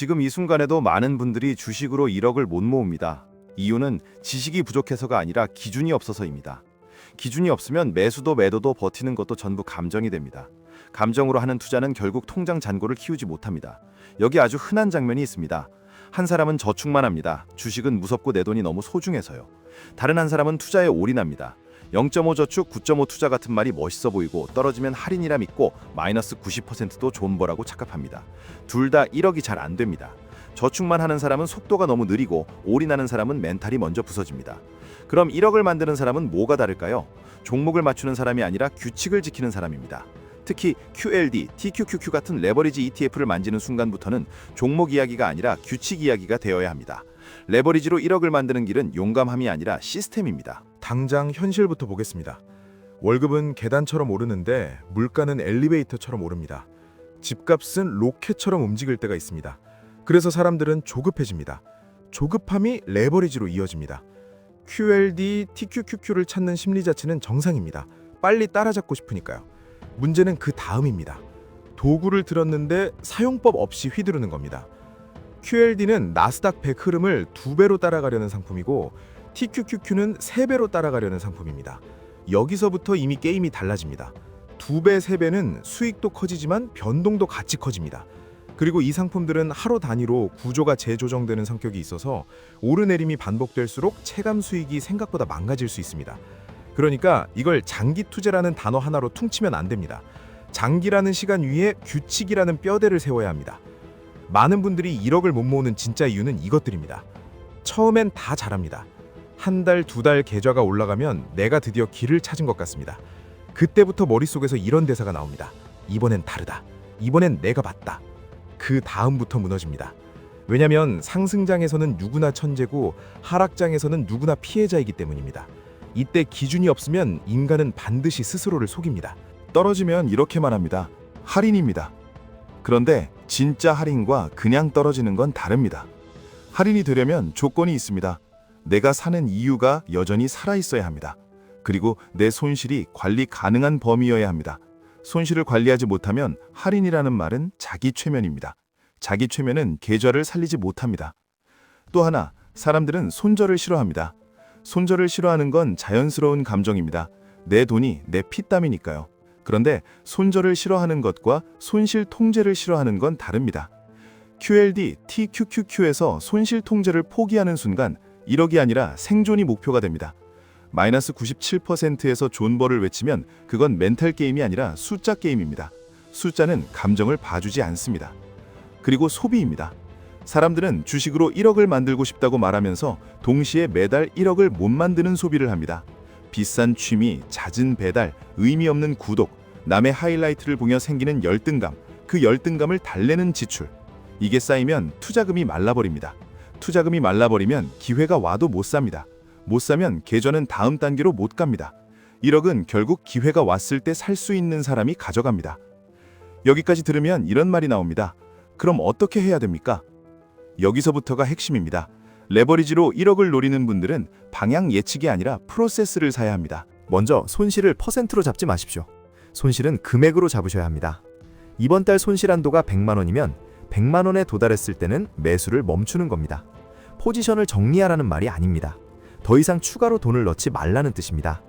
지금 이 순간에도 많은 분들이 주식으로 1억을 못 모읍니다. 이유는 지식이 부족해서가 아니라 기준이 없어서입니다. 기준이 없으면 매수도 매도도 버티는 것도 전부 감정이 됩니다. 감정으로 하는 투자는 결국 통장 잔고를 키우지 못합니다. 여기 아주 흔한 장면이 있습니다. 한 사람은 저축만 합니다. 주식은 무섭고 내 돈이 너무 소중해서요. 다른 한 사람은 투자에 올인합니다. 0.5 저축, 9.5 투자 같은 말이 멋있어 보이고 떨어지면 할인이라 믿고 마이너스 90%도 존버라고 착각합니다. 둘 다 1억이 잘 안 됩니다. 저축만 하는 사람은 속도가 너무 느리고 올인하는 사람은 멘탈이 먼저 부서집니다. 그럼 1억을 만드는 사람은 뭐가 다를까요? 종목을 맞추는 사람이 아니라 규칙을 지키는 사람입니다. 특히 QLD, TQQQ 같은 레버리지 ETF를 만지는 순간부터는 종목 이야기가 아니라 규칙 이야기가 되어야 합니다. 레버리지로 1억을 만드는 길은 용감함이 아니라 시스템입니다. 당장 현실부터 보겠습니다. 월급은 계단처럼 오르는데 물가는 엘리베이터처럼 오릅니다. 집값은 로켓처럼 움직일 때가 있습니다. 그래서 사람들은 조급해집니다. 조급함이 레버리지로 이어집니다. QLD, TQQQ를 찾는 심리 자체는 정상입니다. 빨리 따라잡고 싶으니까요. 문제는 그 다음입니다. 도구를 들었는데 사용법 없이 휘두르는 겁니다. QLD는 나스닥 100 흐름을 2배로 따라가려는 상품이고 TQQQ는 3배로 따라가려는 상품입니다. 여기서부터 이미 게임이 달라집니다. 2배, 3배는 수익도 커지지만 변동도 같이 커집니다. 그리고 이 상품들은 하루 단위로 구조가 재조정되는 성격이 있어서 오르내림이 반복될수록 체감 수익이 생각보다 망가질 수 있습니다. 그러니까 이걸 장기 투자라는 단어 하나로 퉁치면 안 됩니다. 장기라는 시간 위에 규칙이라는 뼈대를 세워야 합니다. 많은 분들이 1억을 못 모으는 진짜 이유는 이것들입니다. 처음엔 다 잘합니다. 한 달, 2달 계좌가 올라가면 내가 드디어 길을 찾은 것 같습니다. 그때부터 머릿속에서 이런 대사가 나옵니다. 이번엔 다르다. 이번엔 내가 맞다. 그 다음부터 무너집니다. 왜냐면 상승장에서는 누구나 천재고 하락장에서는 누구나 피해자이기 때문입니다. 이때 기준이 없으면 인간은 반드시 스스로를 속입니다. 떨어지면 이렇게만 합니다. 할인입니다. 그런데 진짜 할인과 그냥 떨어지는 건 다릅니다. 할인이 되려면 조건이 있습니다. 내가 사는 이유가 여전히 살아있어야 합니다. 그리고 내 손실이 관리 가능한 범위여야 합니다. 손실을 관리하지 못하면 할인이라는 말은 자기 최면입니다. 자기 최면은 계좌를 살리지 못합니다. 또 하나, 사람들은 손절을 싫어합니다. 손절을 싫어하는 건 자연스러운 감정입니다. 내 돈이 내 피땀이니까요. 그런데 손절을 싫어하는 것과 손실 통제를 싫어하는 건 다릅니다. QLD, TQQQ에서 손실 통제를 포기하는 순간 1억이 아니라 생존이 목표가 됩니다. 마이너스 97%에서 존버를 외치면 그건 멘탈 게임이 아니라 숫자 게임입니다. 숫자는 감정을 봐주지 않습니다. 그리고 소비입니다. 사람들은 주식으로 1억을 만들고 싶다고 말하면서 동시에 매달 1억을 못 만드는 소비를 합니다. 비싼 취미, 잦은 배달, 의미 없는 구독, 남의 하이라이트를 보며 생기는 열등감, 그 열등감을 달래는 지출. 이게 쌓이면 투자금이 말라버립니다. 투자금이 말라버리면 기회가 와도 못 삽니다. 못 사면 계좌는 다음 단계로 못 갑니다. 1억은 결국 기회가 왔을 때 살 수 있는 사람이 가져갑니다. 여기까지 들으면 이런 말이 나옵니다. 그럼 어떻게 해야 됩니까? 여기서부터가 핵심입니다. 레버리지로 1억을 노리는 분들은 방향 예측이 아니라 프로세스를 사야 합니다. 먼저 손실을 퍼센트로 잡지 마십시오. 손실은 금액으로 잡으셔야 합니다. 이번 달 손실 한도가 100만 원이면 100만 원에 도달했을 때는 매수를 멈추는 겁니다. 포지션을 정리하라는 말이 아닙니다. 더 이상 추가로 돈을 넣지 말라는 뜻입니다.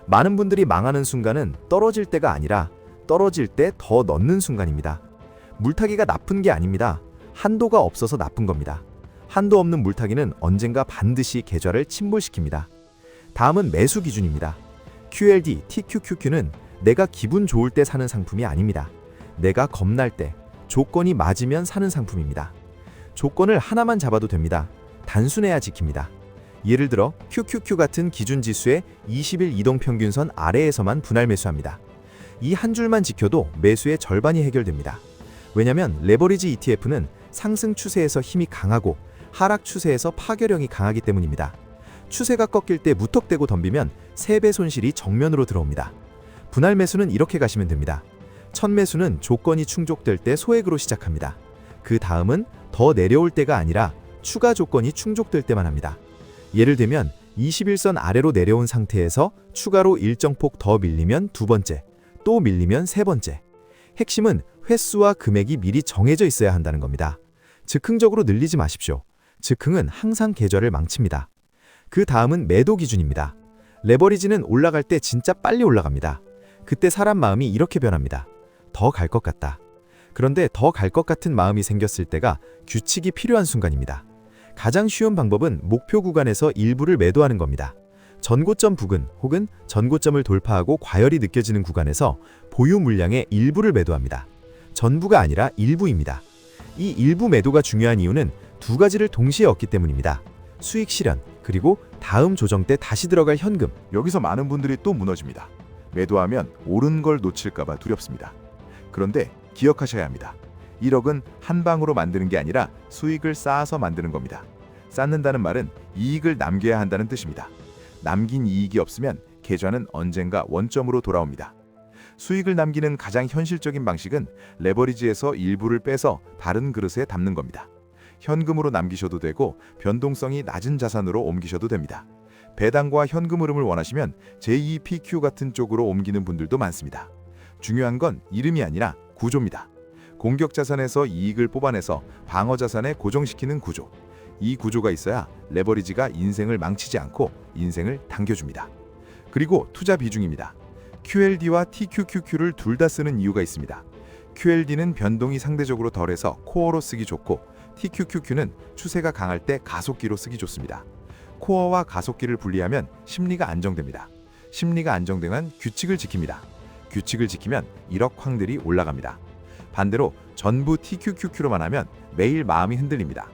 많은 분들이 망하는 순간은 떨어질 때가 아니라 떨어질 때 더 넣는 순간입니다. 물타기가 나쁜 게 아닙니다. 한도가 없어서 나쁜 겁니다. 한도 없는 물타기는 언젠가 반드시 계좌를 침몰시킵니다. 다음은 매수 기준입니다. QLD, TQQQ는 내가 기분 좋을 때 사는 상품이 아닙니다. 내가 겁날 때, 조건이 맞으면 사는 상품입니다. 조건을 하나만 잡아도 됩니다. 단순해야 지킵니다. 예를 들어 QQQ 같은 기준 지수의 20일 이동평균선 아래에서만 분할 매수합니다. 이 한 줄만 지켜도 매수의 절반이 해결됩니다. 왜냐면 레버리지 ETF는 상승 추세에서 힘이 강하고 하락 추세에서 파괴력이 강하기 때문입니다. 추세가 꺾일 때 무턱대고 덤비면 3배 손실이 정면으로 들어옵니다. 분할 매수는 이렇게 가시면 됩니다. 첫 매수는 조건이 충족될 때 소액으로 시작합니다. 그 다음은 더 내려올 때가 아니라 추가 조건이 충족될 때만 합니다. 예를 들면 21선 아래로 내려온 상태에서 추가로 일정 폭 더 밀리면 두 번째, 또 밀리면 세 번째. 핵심은 횟수와 금액이 미리 정해져 있어야 한다는 겁니다. 즉흥적으로 늘리지 마십시오. 즉흥은 항상 계좌를 망칩니다. 그 다음은 매도 기준입니다. 레버리지는 올라갈 때 진짜 빨리 올라갑니다. 그때 사람 마음이 이렇게 변합니다. 더 갈 것 같다. 그런데 더 갈 것 같은 마음이 생겼을 때가 규칙이 필요한 순간입니다. 가장 쉬운 방법은 목표 구간에서 일부를 매도하는 겁니다. 전고점 부근 혹은 전고점을 돌파하고 과열이 느껴지는 구간에서 보유 물량의 일부를 매도합니다. 전부가 아니라 일부입니다. 이 일부 매도가 중요한 이유는 두 가지를 동시에 얻기 때문입니다. 수익 실현, 그리고 다음 조정 때 다시 들어갈 현금. 여기서 많은 분들이 또 무너집니다. 매도하면 옳은 걸 놓칠까봐 두렵습니다. 그런데 기억하셔야 합니다. 1억은 한 방으로 만드는 게 아니라 수익을 쌓아서 만드는 겁니다. 쌓는다는 말은 이익을 남겨야 한다는 뜻입니다. 남긴 이익이 없으면 계좌는 언젠가 원점으로 돌아옵니다. 수익을 남기는 가장 현실적인 방식은 레버리지에서 일부를 빼서 다른 그릇에 담는 겁니다. 현금으로 남기셔도 되고 변동성이 낮은 자산으로 옮기셔도 됩니다. 배당과 현금 흐름을 원하시면 JEPQ 같은 쪽으로 옮기는 분들도 많습니다. 중요한 건 이름이 아니라 구조입니다. 공격 자산에서 이익을 뽑아내서 방어 자산에 고정시키는 구조. 이 구조가 있어야 레버리지가 인생을 망치지 않고 인생을 당겨줍니다. 그리고 투자 비중입니다. QLD와 TQQQ를 둘 다 쓰는 이유가 있습니다. QLD는 변동이 상대적으로 덜해서 코어로 쓰기 좋고 TQQQ는 추세가 강할 때 가속기로 쓰기 좋습니다. 코어와 가속기를 분리하면 심리가 안정됩니다. 심리가 안정되면 규칙을 지킵니다. 규칙을 지키면 1억 확률이 올라갑니다. 반대로 전부 TQQQ로만 하면 매일 마음이 흔들립니다.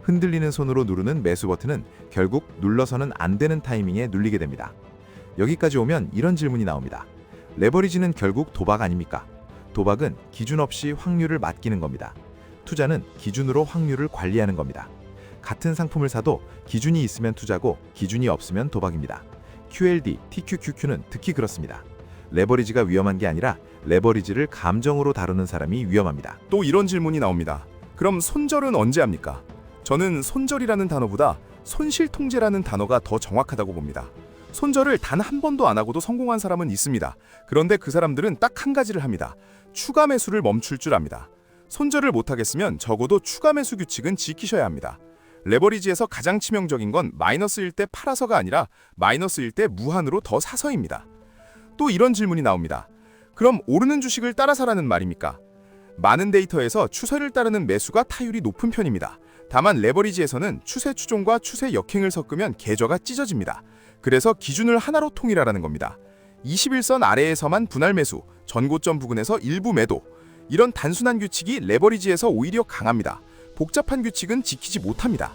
흔들리는 손으로 누르는 매수 버튼은 결국 눌러서는 안 되는 타이밍에 눌리게 됩니다. 여기까지 오면 이런 질문이 나옵니다. 레버리지는 결국 도박 아닙니까? 도박은 기준 없이 확률을 맡기는 겁니다. 투자는 기준으로 확률을 관리하는 겁니다. 같은 상품을 사도 기준이 있으면 투자고 기준이 없으면 도박입니다. QLD, TQQQ는 특히 그렇습니다. 레버리지가 위험한 게 아니라 레버리지를 감정으로 다루는 사람이 위험합니다. 또 이런 질문이 나옵니다. 그럼 손절은 언제 합니까? 저는 손절이라는 단어보다 손실통제라는 단어가 더 정확하다고 봅니다. 손절을 단 한 번도 안 하고도 성공한 사람은 있습니다. 그런데 그 사람들은 딱 한 가지를 합니다. 추가 매수를 멈출 줄 압니다. 손절을 못하겠으면 적어도 추가 매수 규칙은 지키셔야 합니다. 레버리지에서 가장 치명적인 건 마이너스일 때 팔아서가 아니라 마이너스일 때 무한으로 더 사서입니다. 또 이런 질문이 나옵니다. 그럼 오르는 주식을 따라 사라는 말입니까? 많은 데이터에서 추세를 따르는 매수가 타율이 높은 편입니다. 다만 레버리지에서는 추세 추종과 추세 역행을 섞으면 계좌가 찢어집니다. 그래서 기준을 하나로 통일하라는 겁니다. 21선 아래에서만 분할 매수, 전고점 부근에서 일부 매도. 이런 단순한 규칙이 레버리지에서 오히려 강합니다. 복잡한 규칙은 지키지 못합니다.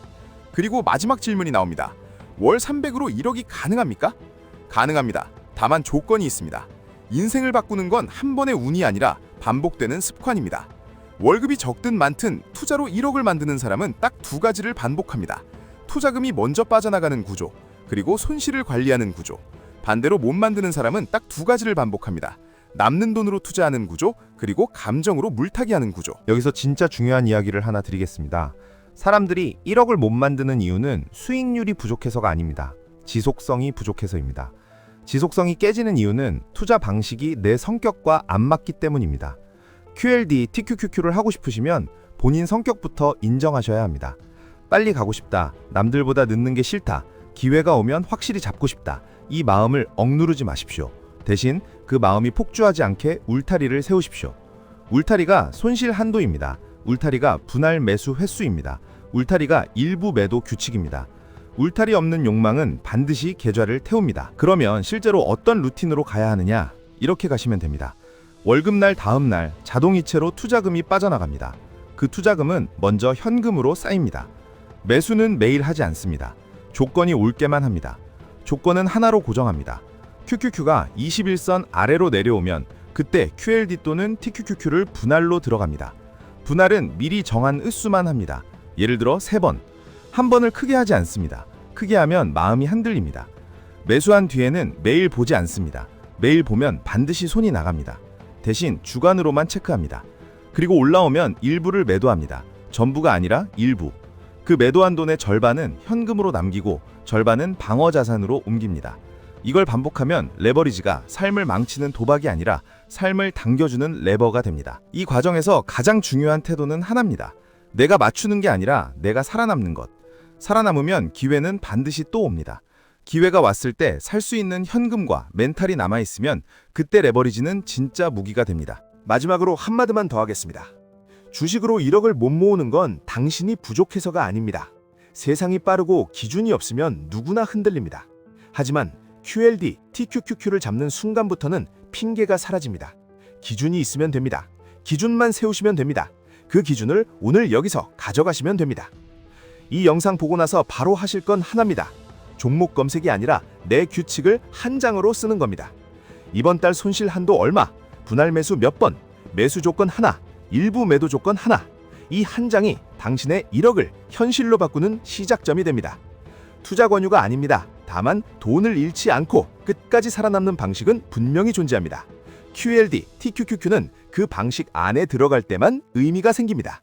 그리고 마지막 질문이 나옵니다. 월 300으로 1억이 가능합니까? 가능합니다. 다만 조건이 있습니다. 인생을 바꾸는 건 한 번의 운이 아니라 반복되는 습관입니다. 월급이 적든 많든 투자로 1억을 만드는 사람은 딱 두 가지를 반복합니다. 투자금이 먼저 빠져나가는 구조, 그리고 손실을 관리하는 구조. 반대로 못 만드는 사람은 딱 두 가지를 반복합니다. 남는 돈으로 투자하는 구조, 그리고 감정으로 물타기 하는 구조. 여기서 진짜 중요한 이야기를 하나 드리겠습니다. 사람들이 1억을 못 만드는 이유는 수익률이 부족해서가 아닙니다. 지속성이 부족해서입니다. 지속성이 깨지는 이유는 투자 방식이 내 성격과 안 맞기 때문입니다. QLD, TQQQ를 하고 싶으시면 본인 성격부터 인정하셔야 합니다. 빨리 가고 싶다, 남들보다 늦는 게 싫다, 기회가 오면 확실히 잡고 싶다. 이 마음을 억누르지 마십시오. 대신 그 마음이 폭주하지 않게 울타리를 세우십시오. 울타리가 손실 한도입니다. 울타리가 분할 매수 횟수입니다. 울타리가 일부 매도 규칙입니다. 울타리 없는 욕망은 반드시 계좌를 태웁니다. 그러면 실제로 어떤 루틴으로 가야 하느냐? 이렇게 가시면 됩니다. 월급날 다음 날 자동이체로 투자금이 빠져나갑니다. 그 투자금은 먼저 현금으로 쌓입니다. 매수는 매일 하지 않습니다. 조건이 올 게만 합니다. 조건은 하나로 고정합니다. QQQ가 21선 아래로 내려오면 그때 QLD 또는 TQQQ를 분할로 들어갑니다. 분할은 미리 정한 횟수만 합니다. 예를 들어 3번. 한 번을 크게 하지 않습니다. 크게 하면 마음이 흔들립니다. 매수한 뒤에는 매일 보지 않습니다. 매일 보면 반드시 손이 나갑니다. 대신 주간으로만 체크합니다. 그리고 올라오면 일부를 매도합니다. 전부가 아니라 일부. 그 매도한 돈의 절반은 현금으로 남기고 절반은 방어 자산으로 옮깁니다. 이걸 반복하면 레버리지가 삶을 망치는 도박이 아니라 삶을 당겨주는 레버가 됩니다. 이 과정에서 가장 중요한 태도는 하나입니다. 내가 맞추는 게 아니라 내가 살아남는 것. 살아남으면 기회는 반드시 또 옵니다. 기회가 왔을 때 살 수 있는 현금과 멘탈이 남아있으면 그때 레버리지는 진짜 무기가 됩니다. 마지막으로 한마디만 더 하겠습니다. 주식으로 1억을 못 모으는 건 당신이 부족해서가 아닙니다. 세상이 빠르고 기준이 없으면 누구나 흔들립니다. 하지만 QLD, TQQQ를 잡는 순간부터는 핑계가 사라집니다. 기준이 있으면 됩니다. 기준만 세우시면 됩니다. 그 기준을 오늘 여기서 가져가시면 됩니다. 이 영상 보고 나서 바로 하실 건 하나입니다. 종목 검색이 아니라 내 규칙을 한 장으로 쓰는 겁니다. 이번 달 손실 한도 얼마, 분할 매수 몇 번, 매수 조건 하나, 일부 매도 조건 하나. 이 한 장이 당신의 1억을 현실로 바꾸는 시작점이 됩니다. 투자 권유가 아닙니다. 다만 돈을 잃지 않고 끝까지 살아남는 방식은 분명히 존재합니다. QLD, TQQQ는 그 방식 안에 들어갈 때만 의미가 생깁니다.